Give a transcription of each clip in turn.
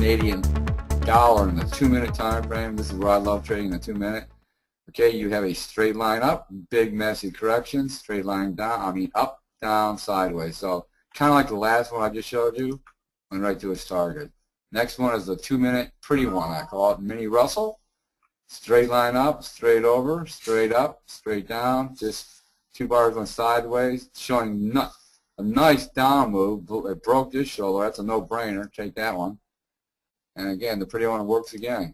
Canadian dollar in the 2-minute time frame. This is where I love trading the 2-minute. Okay, you have a straight line up, big messy correction, straight line down, up, down, sideways. So kind of like the last one I just showed you, went right to its target. Next one is the 2-minute pretty one. I call it mini Russell. Straight line up, straight over, straight up, straight down. Just 2 bars went sideways, showing a nice down move. It broke this shoulder. That's a no-brainer. Take that one. And again, the pretty one works again.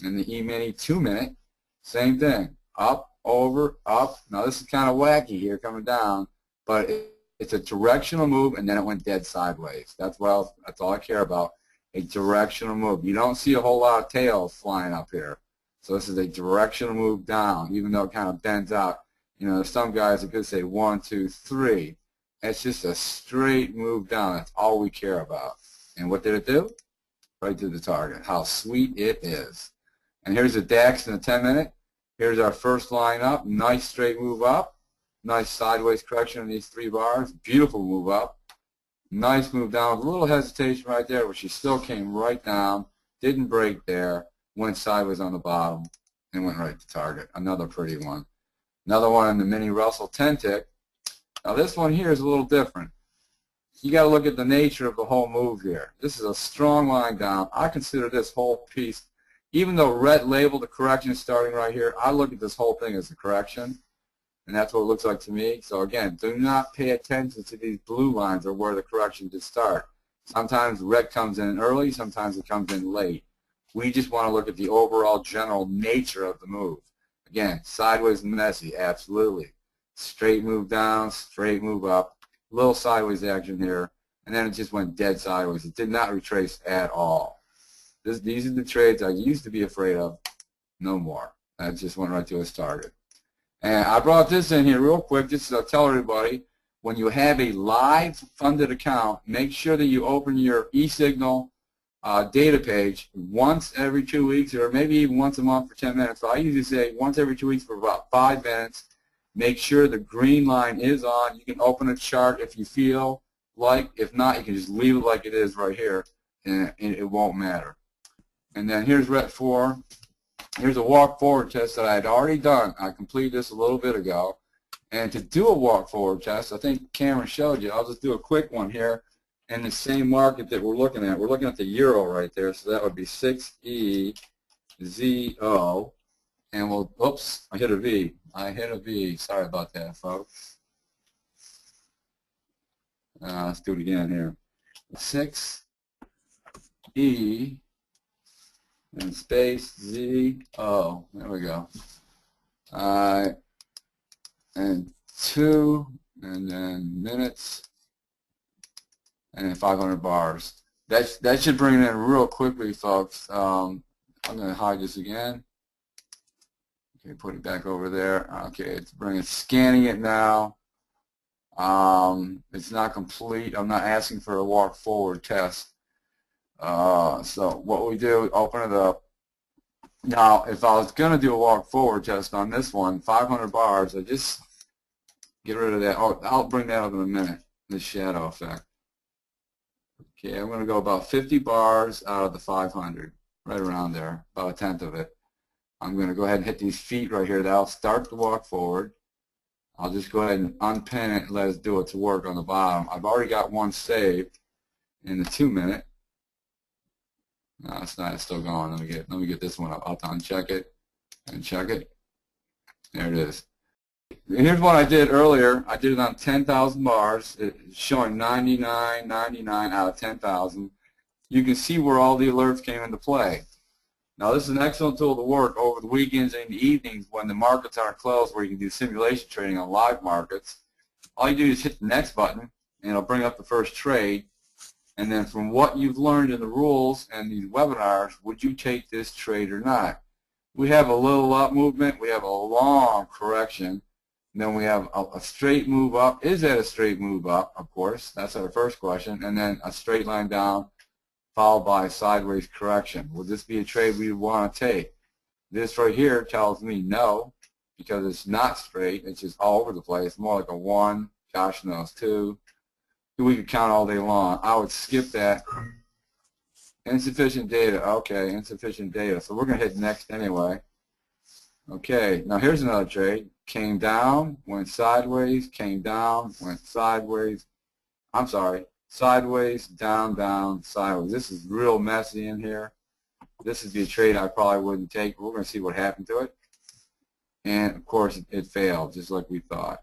And the E-mini 2-minute, same thing. Up, over, up. Now this is kind of wacky here coming down, but it's a directional move, and then it went dead sideways. That's all I care about. A directional move. You don't see a whole lot of tails flying up here. So this is a directional move down, even though it kind of bends out. You know, some guys that could say 1, 2, 3. It's just a straight move down. That's all we care about. And what did it do? Right to the target. How sweet it is. And here's the DAX in the 10-minute. Here's our first line up. Nice straight move up. Nice sideways correction in these 3 bars. Beautiful move up. Nice move down with a little hesitation right there, but she still came right down. Didn't break there. Went sideways on the bottom and went right to target. Another pretty one. Another one in the mini Russell 10-tick. Now this one here is a little different. You got to look at the nature of the whole move here. This is a strong line down. I consider this whole piece, even though RET labeled the correction starting right here, I look at this whole thing as a correction, and that's what it looks like to me. So again, do not pay attention to these blue lines or where the correction did start. Sometimes RET comes in early, sometimes it comes in late. We just want to look at the overall general nature of the move. Again, sideways messy, absolutely. Straight move down, straight move up. Little sideways action here, and then it just went dead sideways. It did not retrace at all. These are the trades I used to be afraid of. No more. That just went right to its target. And I brought this in here real quick just to tell everybody, when you have a live funded account, make sure that you open your eSignal data page once every 2 weeks, or maybe even once a month for 10 minutes. So I usually say once every 2 weeks for about 5 minutes. Make sure the green line is on. You can open a chart if you feel like. If not, you can just leave it like it is right here, and it won't matter. And then here's RET 4. Here's a walk forward test that I had already done. I completed this a little bit ago. And to do a walk forward test, I think Cameron showed you. I'll just do a quick one here in the same market that we're looking at. We're looking at the euro right there, so that would be 6EZO. And we'll, oops, I hit a V. I hit a V. Sorry about that, folks. Let's do it again here. 6E and space Z-O. There we go. And 2, and then minutes, and then 500 bars. That should bring it in real quickly, folks. I'm going to hide this again. Okay, put it back over there. Okay, it's scanning it now. It's not complete. I'm not asking for a walk forward test. So what we do, open it up. Now, if I was going to do a walk forward test on this one, 500 bars, I just get rid of that. Oh, I'll bring that up in a minute, the shadow effect. Okay, I'm going to go about 50 bars out of the 500, right around there, about a tenth of it. I'm going to go ahead and hit these feet right here. That'll start the walk forward. I'll just go ahead and unpin it and let it do its work on the bottom. I've already got one saved in the 2-minute. No, it's not. It's still going. Let me get this one up. I'll uncheck it and check it. There it is. And here's what I did earlier. I did it on 10,000 bars. It's showing 99, 99 out of 10,000. You can see where all the alerts came into play. Now, this is an excellent tool to work over the weekends and the evenings when the markets aren't closed, where you can do simulation trading on live markets. All you do is hit the next button, and it'll bring up the first trade. And then from what you've learned in the rules and these webinars, would you take this trade or not? We have a little up movement. We have a long correction. And then we have a straight move up. Is that a straight move up? Of course. That's our first question. And then a straight line down, followed by a sideways correction. Would this be a trade we want to take? This right here tells me no, because it's not straight. It's just all over the place. More like a 1, gosh knows, 2. We could count all day long. I would skip that Insufficient data. Okay, insufficient data. So we're going to hit next anyway. Okay, now here's another trade. Came down, went sideways, came down, went sideways. I'm sorry, sideways, down, down, sideways. This is real messy in here. This would be a trade I probably wouldn't take. We're going to see what happened to it. And, of course, it failed, just like we thought.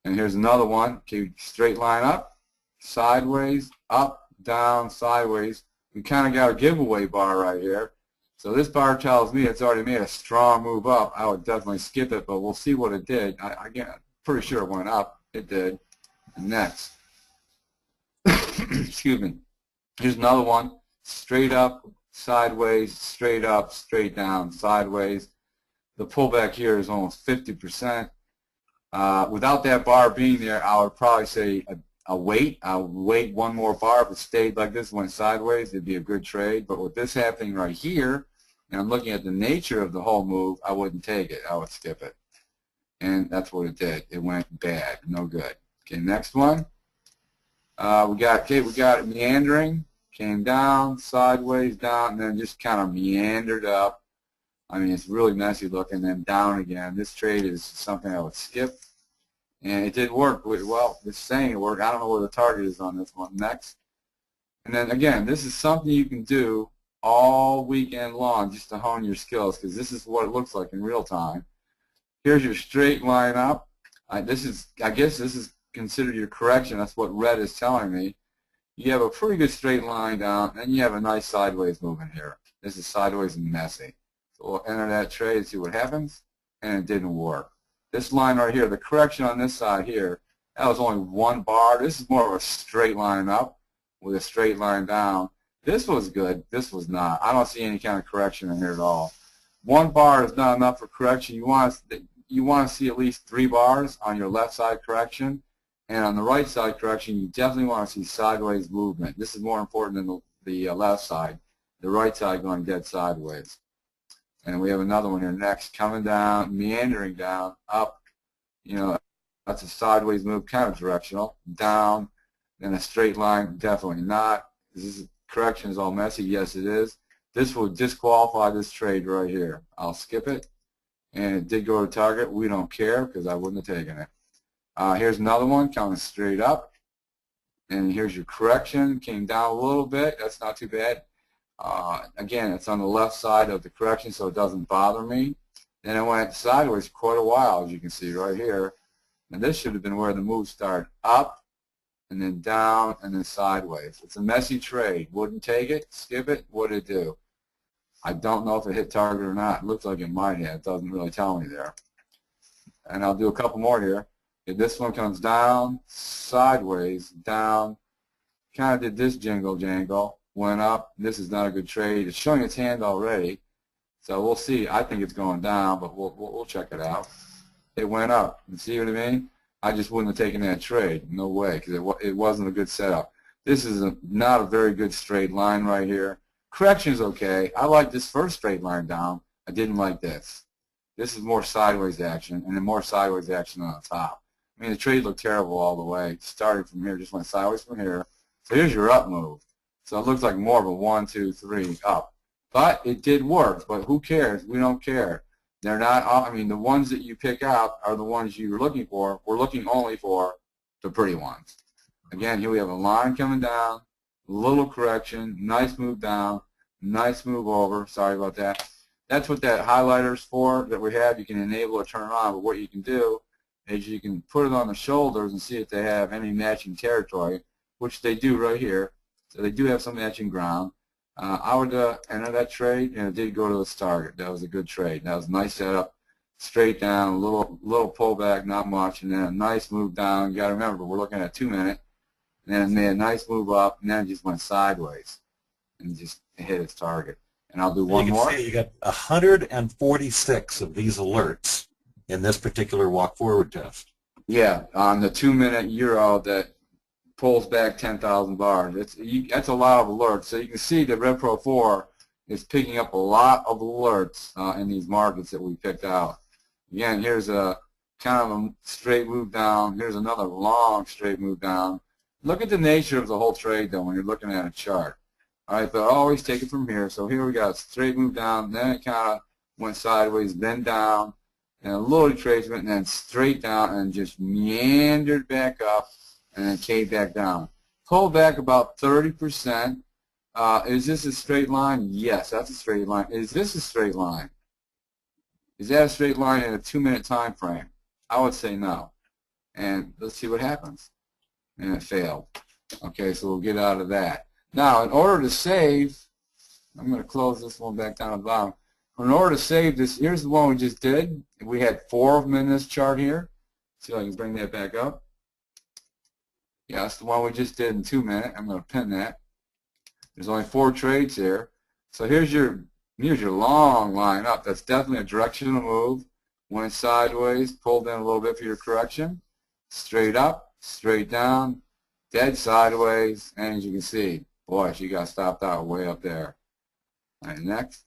And here's another one. Okay, straight line up, sideways, up, down, sideways. We kind of got a giveaway bar right here. So this bar tells me it's already made a strong move up. I would definitely skip it, but we'll see what it did. Again, pretty sure it went up. It did. And next. Excuse me. Here's another one. Straight up, sideways, straight up, straight down, sideways. The pullback here is almost 50%. Without that bar being there, I would probably say a wait. I'll wait one more bar. If it stayed like this, went sideways, it'd be a good trade. But with this happening right here, and I'm looking at the nature of the whole move, I wouldn't take it. I would skip it. And that's what it did. It went bad. No good. Okay, next one. We got it meandering, came down, sideways, down, and then just kind of meandered up. I mean, it's really messy looking, then down again. This trade is something I would skip. And it did work. Well, it's saying it worked. I don't know where the target is on this one. Next. And then, again, this is something you can do all weekend long just to hone your skills, because this is what it looks like in real time. Here's your straight line up. I guess this is considered your correction. That's what RET is telling me. You have a pretty good straight line down, and you have a nice sideways movement here. This is sideways and messy. So we'll enter that trade and see what happens, and it didn't work. This line right here, the correction on this side here, that was only one bar. This is more of a straight line up with a straight line down. This was good. This was not. I don't see any kind of correction in here at all. One bar is not enough for correction. You want to see at least 3 bars on your left side correction, and on the right side correction, you definitely want to see sideways movement. This is more important than the left side. The right side going dead sideways. And we have another one here next, coming down, meandering down, up. You know, that's a sideways move, kind of directional. Down, then a straight line, definitely not. Correction is all messy. Yes, it is. This will disqualify this trade right here. I'll skip it. And it did go to target. We don't care because I wouldn't have taken it. Here's another one coming straight up. And here's your correction. Came down a little bit. That's not too bad. Again, it's on the left side of the correction, so it doesn't bother me. Then it went sideways quite a while, as you can see right here. And this should have been where the move started. Up, and then down, and then sideways. It's a messy trade. Wouldn't take it, skip it. What did it do? I don't know if it hit target or not. It looks like it might have. It doesn't really tell me there. And I'll do a couple more here. If this one comes down, sideways, down, kind of did this jingle jangle. Went up. This is not a good trade. It's showing its hand already, so we'll see. I think it's going down, but we'll check it out. It went up. You see what I mean? I just wouldn't have taken that trade. No way, because it wasn't a good setup. This is not a very good straight line right here. Correction is okay. I like this first straight line down. I didn't like this. This is more sideways action, and then more sideways action on the top. I mean, the trade looked terrible all the way. Started from here, just went sideways from here. So here's your up move. So it looks like more of a 1, 2, 3 up. But it did work. But who cares? We don't care. They're not, I mean, the ones that you pick out are the ones you're looking for. We're looking only for the pretty ones. Again, here we have a line coming down, a little correction, nice move down, nice move over. Sorry about that. That's what that highlighter's for that we have. You can enable or turn it on. But what you can do is you can put it on the shoulders and see if they have any matching territory, which they do right here. So they do have some matching ground. I would enter that trade, and it did go to its target. That was a good trade. That was a nice setup, straight down, a little pullback, not much, and then a nice move down. You got to remember, we're looking at 2 minute. And then it made a nice move up, and then it just went sideways and just hit its target. And I'll do one more. You can see you got 146 of these alerts in this particular walk forward test. Yeah, on the 2 minute euro that pulls back 10,000 bars. That's a lot of alerts. So you can see that RET Pro 4 is picking up a lot of alerts in these markets that we picked out. Again, here's a kind of a straight move down. Here's another long straight move down. Look at the nature of the whole trade, though, when you're looking at a chart. All right, but always take it from here. So here we got a straight move down, then it kind of went sideways, then down, and a little retracement, and then straight down, and just meandered back up, and then came back down. Pulled back about 30%. Is this a straight line? Yes, that's a straight line. Is this a straight line? Is that a straight line in a 2-minute time frame? I would say no. And let's see what happens. And it failed. Okay, so we'll get out of that. Now, in order to save, I'm going to close this one back down at the bottom. In order to save this, here's the one we just did. We had 4 of them in this chart here. See if I can bring that back up. Yeah, that's the one we just did in 2 minutes. I'm going to pin that. There's only 4 trades here. So here's your long line up. That's definitely a directional move. Went sideways, pulled in a little bit for your correction. Straight up, straight down, dead sideways, and as you can see, boy, she got stopped out way up there. All right, next.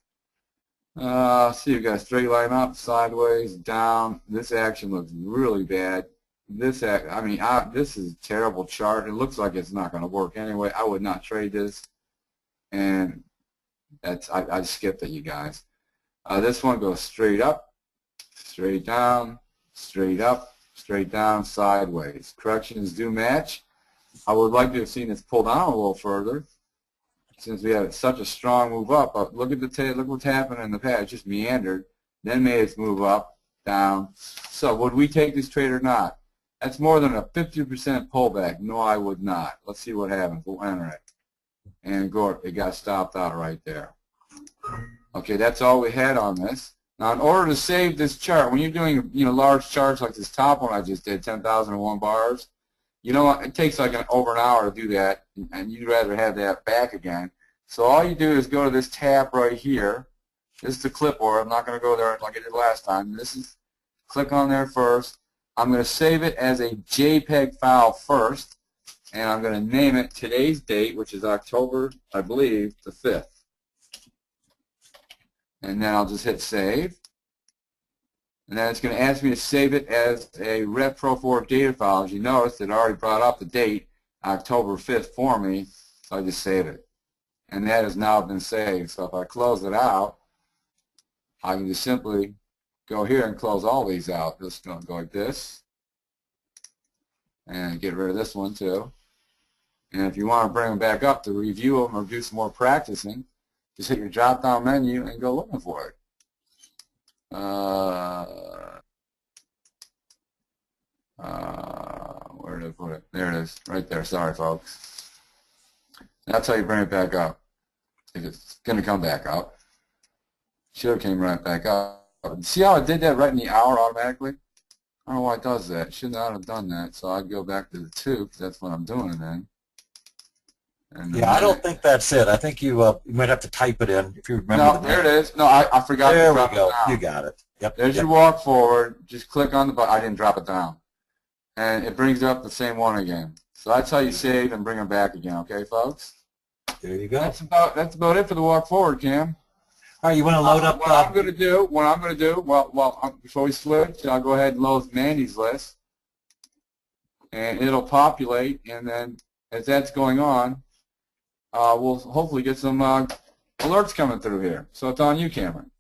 See, you've got a straight line up, sideways, down. This action looks really bad. This is a terrible chart. It looks like it's not going to work anyway. I would not trade this, and I skipped it, you guys. This one goes straight up, straight down, straight up, straight down, sideways. Corrections do match. I would like to have seen this pull down a little further, since we had such a strong move up. But look at look what's happened in the past. It just meandered, then made its move up, down. So would we take this trade or not? That's more than a 50% pullback. No, I would not. Let's see what happens. We'll enter it. And it got stopped out right there. Okay, that's all we had on this. Now, in order to save this chart, when you're doing large charts like this top one I just did, 10,001 bars, you know what? It takes like over an hour to do that, and you'd rather have that back again. So all you do is go to this tab right here. This is the clipboard. I'm not going to go there like I did last time. Click on there first. I'm going to save it as a JPEG file first, and I'm going to name it today's date, which is October, I believe, the 5th. And then I'll just hit save. And then it's going to ask me to save it as a RET Pro 4 data file. As you notice, it already brought up the date, October 5th, for me, so I just save it. And that has now been saved. So if I close it out, I can just simply go here and close all these out. Just going to go like this. And get rid of this one too. And if you want to bring them back up to review them or do some more practicing, just hit your drop-down menu and go looking for it. Where did I put it? There it is, right there. Sorry, folks. That's how you bring it back up. If it's going to come back up. Should have came right back up. See how it did that right in the hour automatically? I don't know why it does that. It should not have done that. So I'd go back to the 2 because that's what I'm doing it in. And yeah, I don't think that's it. I think you might have to type it in if you remember. No, there it is. No, I forgot there to drop we go. it down. You got it. Yep. There's yep. your walk forward. Just click on the button. I didn't drop it down. And it brings up the same one again. So that's how you save and bring them back again. Okay, folks? There you go. That's about it for the walk forward, Cam. All right, you want to load up? What I'm going to do, well, before we switch, I'll go ahead and load Mandy's list. And it'll populate, and then as that's going on, we'll hopefully get some alerts coming through here. So it's on you, Cameron.